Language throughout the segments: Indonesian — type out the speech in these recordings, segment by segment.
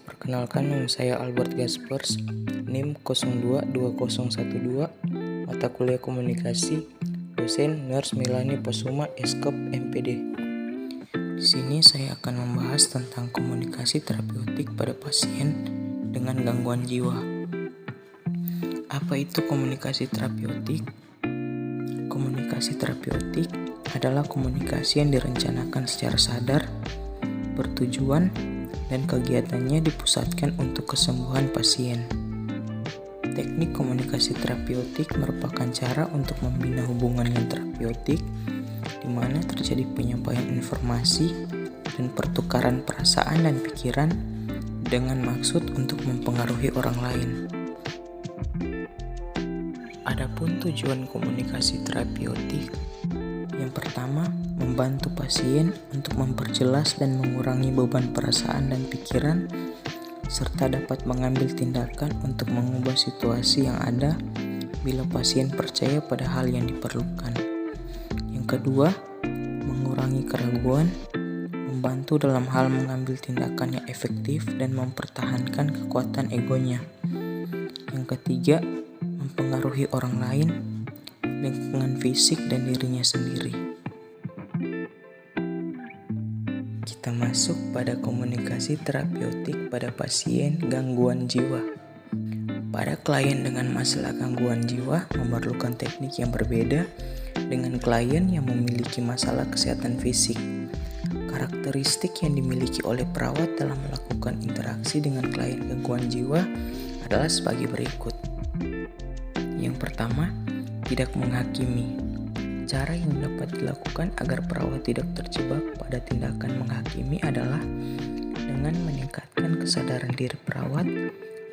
Perkenalkan, nama saya Albert Gaspers, NIM 022012, mata kuliah komunikasi, dosen Nurse Milani Posuma, Eskop, MPD. Di sini saya akan membahas tentang komunikasi terapeutik pada pasien dengan gangguan jiwa. Apa itu komunikasi terapeutik? Komunikasi terapeutik adalah komunikasi yang direncanakan secara sadar, bertujuan, dan kegiatannya dipusatkan untuk kesembuhan pasien. Teknik komunikasi terapeutik merupakan cara untuk membina hubungan yang terapeutik, di mana terjadi penyampaian informasi dan pertukaran perasaan dan pikiran dengan maksud untuk mempengaruhi orang lain. Adapun tujuan komunikasi terapeutik, yang pertama, membantu pasien untuk memperjelas dan mengurangi beban perasaan dan pikiran, serta dapat mengambil tindakan untuk mengubah situasi yang ada bila pasien percaya pada hal yang diperlukan. Yang kedua, mengurangi keraguan, membantu dalam hal mengambil tindakan yang efektif dan mempertahankan kekuatan egonya. Yang ketiga, mempengaruhi orang lain, lingkungan fisik dan dirinya sendiri. Kita masuk pada komunikasi terapeutik pada pasien gangguan jiwa. Pada klien dengan masalah gangguan jiwa memerlukan teknik yang berbeda dengan klien yang memiliki masalah kesehatan fisik. Karakteristik yang dimiliki oleh perawat dalam melakukan interaksi dengan klien gangguan jiwa adalah sebagai berikut. Yang pertama, tidak menghakimi. Cara yang dapat dilakukan agar perawat tidak terjebak pada tindakan menghakimi adalah dengan meningkatkan kesadaran diri perawat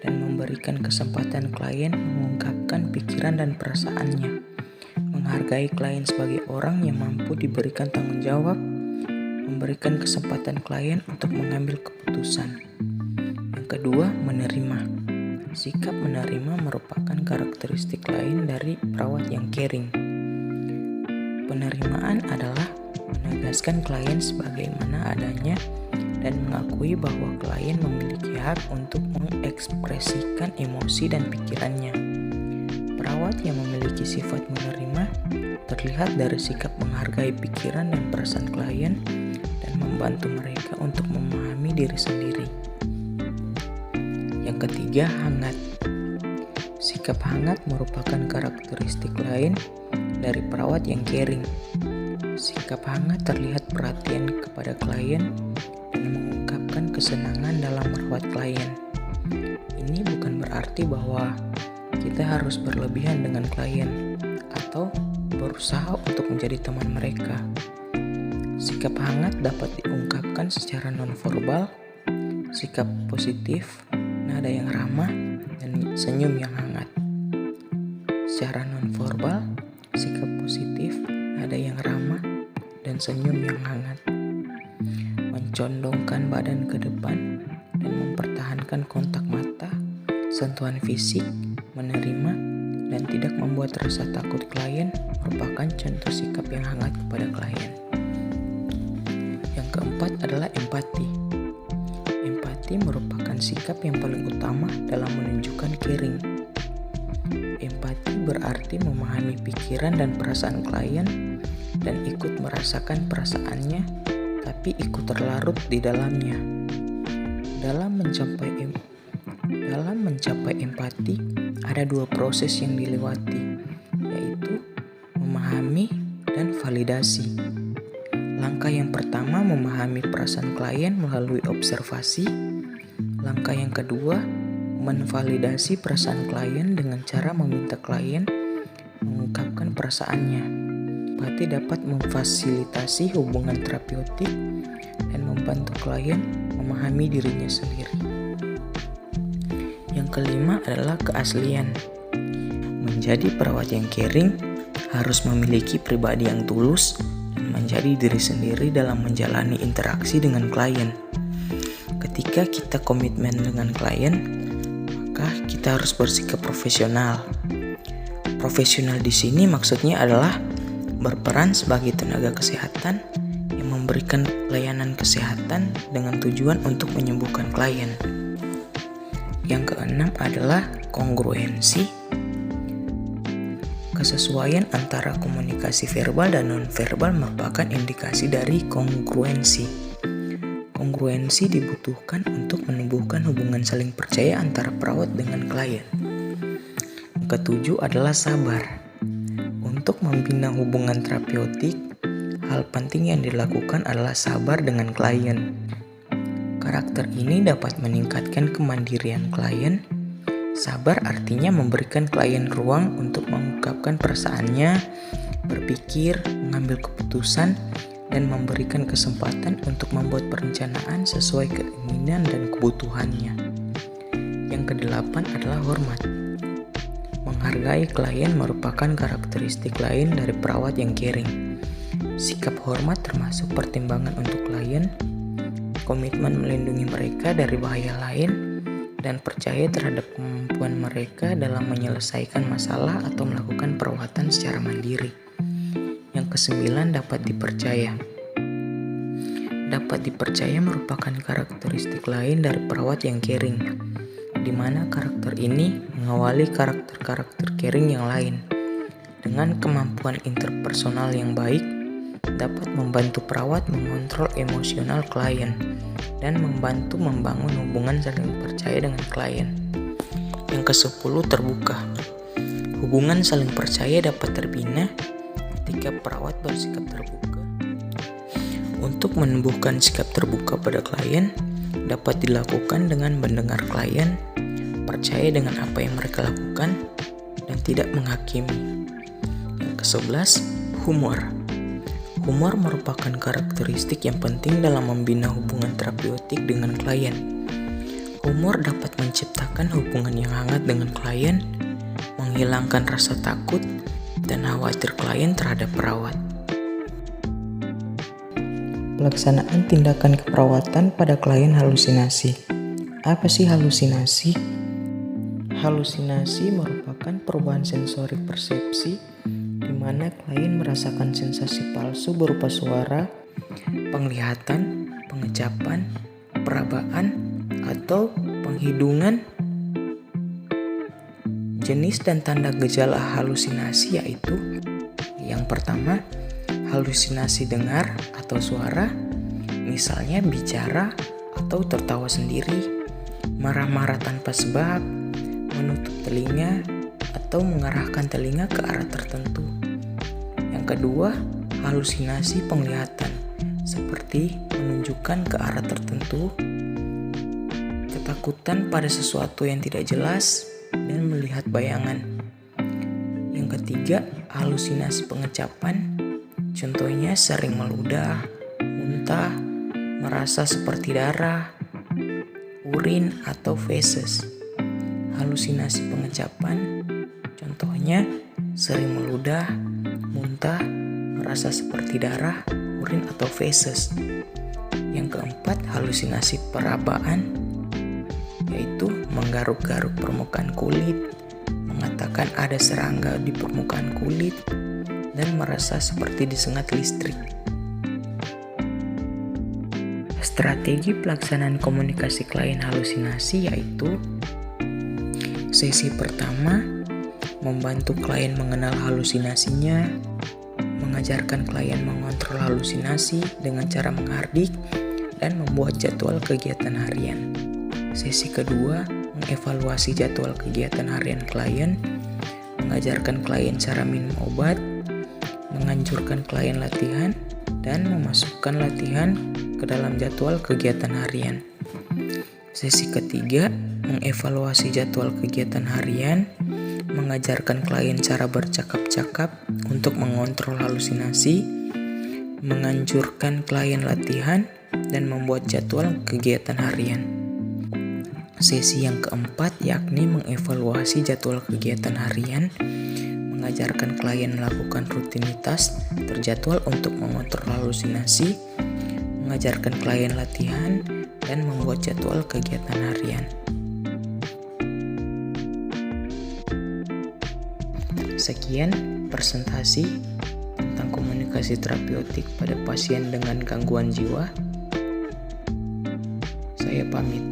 dan memberikan kesempatan klien mengungkapkan pikiran dan perasaannya. Menghargai klien sebagai orang yang mampu diberikan tanggung jawab, memberikan kesempatan klien untuk mengambil keputusan. Yang kedua, menerima. Sikap menerima merupakan karakteristik lain dari perawat yang caring. Penerimaan adalah menegaskan klien sebagaimana adanya dan mengakui bahwa klien memiliki hak untuk mengekspresikan emosi dan pikirannya. Perawat yang memiliki sifat menerima terlihat dari sikap menghargai pikiran dan perasaan klien dan membantu mereka untuk memahami diri sendiri. Yang ketiga, hangat. Sikap hangat merupakan karakteristik lain dari perawat yang caring. Sikap hangat terlihat perhatian kepada klien dan mengungkapkan kesenangan dalam merawat klien. Ini bukan berarti bahwa kita harus berlebihan dengan klien atau berusaha untuk menjadi teman mereka. Sikap hangat dapat diungkapkan secara nonverbal, sikap positif, nada yang ramah, dan senyum yang hangat. Secara nonverbal, sikap positif, nada yang ramah, dan senyum yang hangat. Mencondongkan badan ke depan dan mempertahankan kontak mata, sentuhan fisik, menerima, dan tidak membuat rasa takut klien merupakan contoh sikap yang hangat kepada klien. Yang keempat adalah empati. Empati merupakan sikap yang paling utama dalam menunjukkan caring. Empati berarti memahami pikiran dan perasaan klien dan ikut merasakan perasaannya, tapi ikut terlarut di dalamnya. Dalam mencapai empati, ada dua proses yang dilewati, yaitu memahami dan validasi. Langkah yang pertama memahami perasaan klien melalui observasi. Langkah yang kedua menvalidasi perasaan klien dengan cara meminta klien mengungkapkan perasaannya. Empati dapat memfasilitasi hubungan terapeutik dan membantu klien memahami dirinya sendiri. Yang kelima adalah keaslian. Menjadi perawat yang caring harus memiliki pribadi yang tulus dan menjadi diri sendiri dalam menjalani interaksi dengan klien. Ketika kita komitmen dengan klien, maka kita harus bersikap profesional. Profesional di sini maksudnya adalah berperan sebagai tenaga kesehatan yang memberikan layanan kesehatan dengan tujuan untuk menyembuhkan klien. Yang keenam adalah kongruensi. Kesesuaian antara komunikasi verbal dan non-verbal merupakan indikasi dari kongruensi. Kongruensi dibutuhkan untuk menumbuhkan hubungan saling percaya antara perawat dengan klien. Yang ketujuh adalah sabar. Untuk membina hubungan terapeutik, hal penting yang dilakukan adalah sabar dengan klien. Karakter ini dapat meningkatkan kemandirian klien. Sabar artinya memberikan klien ruang untuk mengungkapkan perasaannya, berpikir, mengambil keputusan, dan memberikan kesempatan untuk membuat perencanaan sesuai keinginan dan kebutuhannya. Yang kedelapan adalah hormat. Menghargai klien merupakan karakteristik lain dari perawat yang caring. Sikap hormat termasuk pertimbangan untuk klien, komitmen melindungi mereka dari bahaya lain, dan percaya terhadap kemampuan mereka dalam menyelesaikan masalah atau melakukan perawatan secara mandiri. Yang kesembilan, dapat dipercaya. Dapat dipercaya merupakan karakteristik lain dari perawat yang caring, di mana karakter ini mengawali karakter-karakter caring yang lain. Dengan kemampuan interpersonal yang baik, dapat membantu perawat mengontrol emosional klien dan membantu membangun hubungan saling percaya dengan klien. Yang ke-10, terbuka. Hubungan saling percaya dapat terbina ketika perawat bersikap terbuka. Untuk menumbuhkan sikap terbuka pada klien dapat dilakukan dengan mendengar klien, percaya dengan apa yang mereka lakukan, dan tidak menghakimi. Yang ke-11, humor. Humor merupakan karakteristik yang penting dalam membina hubungan terapeutik dengan klien. Humor dapat menciptakan hubungan yang hangat dengan klien, menghilangkan rasa takut dan khawatir klien terhadap perawat. Pelaksanaan tindakan keperawatan pada klien halusinasi. Apa sih halusinasi? Halusinasi merupakan perubahan sensorik persepsi di mana klien merasakan sensasi palsu berupa suara, penglihatan, pengecapan, perabaan, atau penghidungan. Jenis dan tanda gejala halusinasi yaitu: yang pertama, halusinasi dengar atau suara, misalnya bicara atau tertawa sendiri, marah-marah tanpa sebab, menutup telinga, atau mengarahkan telinga ke arah tertentu. Yang kedua, halusinasi penglihatan, seperti menunjukkan ke arah tertentu, ketakutan pada sesuatu yang tidak jelas, dan melihat bayangan. Yang ketiga, halusinasi pengecapan, contohnya sering meludah, muntah, merasa seperti darah, urin, atau feses. Halusinasi pengecapan, contohnya sering meludah, muntah, merasa seperti darah, urin, atau feses. Yang keempat, halusinasi perabaan, yaitu menggaruk-garuk permukaan kulit, mengatakan ada serangga di permukaan kulit, dan merasa seperti disengat listrik. Strategi pelaksanaan komunikasi klien halusinasi yaitu: sesi pertama, membantu klien mengenal halusinasinya, mengajarkan klien mengontrol halusinasi dengan cara menghardik dan membuat jadwal kegiatan harian. Sesi kedua, mengevaluasi jadwal kegiatan harian klien, mengajarkan klien cara minum obat, menganjurkan klien latihan, dan memasukkan latihan ke dalam jadwal kegiatan harian. Sesi ketiga, mengevaluasi jadwal kegiatan harian, mengajarkan klien cara bercakap-cakap untuk mengontrol halusinasi, menganjurkan klien latihan, dan membuat jadwal kegiatan harian. Sesi yang keempat yakni mengevaluasi jadwal kegiatan harian, mengajarkan klien melakukan rutinitas terjadwal untuk mengontrol halusinasi, mengajarkan klien latihan, dan membuat jadwal kegiatan harian. Sekian presentasi tentang komunikasi terapeutik pada pasien dengan gangguan jiwa. Saya pamit.